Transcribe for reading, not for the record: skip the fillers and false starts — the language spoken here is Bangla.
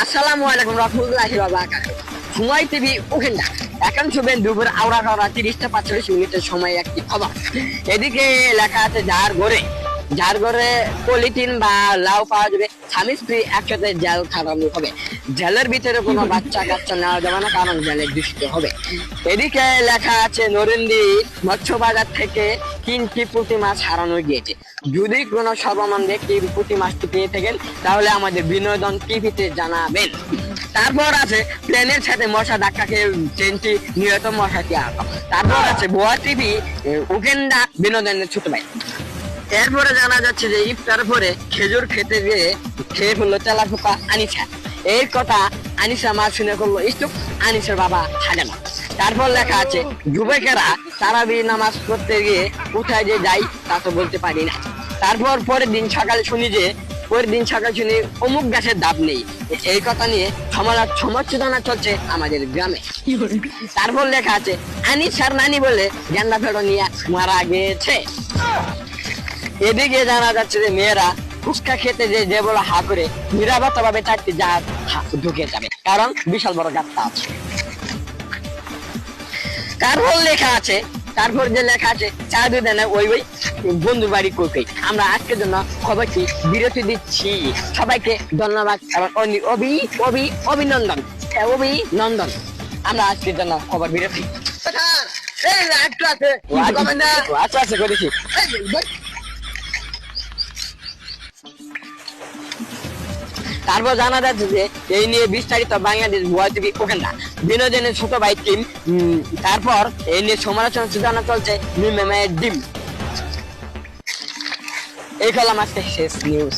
আসসালামু আলাইকুম রহমতুল্লাহি ওয়া বারাকাতুহু। সময় টিভি ওখানটা এখন শুনবেন দুপুর আওড়া 30টা 45 মিনিটের সময় একটি খবর। এদিকে লেখা আছে যার ঘরে পলিথিন বা লাউ পাওয়া যাবে স্বামী স্ত্রী একসাথে জেল খাটানো হবে। জেলের ভিতরে কোনো বাচ্চা কাচ্চা নেওয়া যাবে না, কারণ জেলে দূষিত হবে। এদিকে লেখা আছে নরেন্দ্রী মৎস্য বাজার থেকে 3টি পুঁটি মাছ হারানো গিয়েছে। যদি কোনো সর্বমান ব্যক্তি পুঁটি মাছটি পেয়ে থাকেন তাহলে আমাদের বিনোদন টিভিতে জানাবেন। তারপর আছে প্লেনের সাথে মশা ধাক্কা খেয়ে ট্রেনটি নিহত মশাটি আহত। তারপর আছে ভুয়া টিভি উগেন্ডা বিনোদনের ছোট ভাই। এরপরে জানা যাচ্ছে যে ইফতার পরে খেজুর খেতে গিয়ে খেয়ে ফেললো তেলাপোকা আনিসা। এই কথা আনিসা মা শুনে করলো স্টুপ, আনিসার বাবা থাকে না। তারপর লেখা আছে যুবকেরা তারাবি নামাজ পড়তে গিয়ে কোথায় যে যাই তা তো বলতে পারি না। তারপর পরের দিন সকালে শুনি অমুক গাছের ডাব নেই। এই কথা নিয়ে সমালোচনা চলছে আমাদের গ্রামে। তারপর লেখা আছে আনিসার নানি বলে গেন্দা ফেরো নিয়ে মারা গেছে। এদিকে জানা যাচ্ছে যে মেয়েরা ফুচকা খেতে যে বলে হা করে নিরাপত্তা ভাবে 4টি জাহাজ ঢুকে যাবে, কারণ বিশাল বড় গাছটা আছে। তারপর যে লেখা আছে চা দুধ ওই বন্ধুর বাড়ি কই। আমরা আজকের জন্য খবরটি বিরতি দিচ্ছি। সবাইকে ধন্যবাদ এবং অভিনন্দন। আমরা আজকের জন্য খবর বিরতি। আচ্ছা করেছি। তারপর জানা যাচ্ছে যে এই নিয়ে বিস্তারিত বাংলাদেশ ভুয়া টিভি ওখানটা বিনোদনের ছোট ভাই টিম। তারপর এই নিয়ে সমালোচনা চলছে ডিম। এই কলাম আজকে শেষ নিউজ।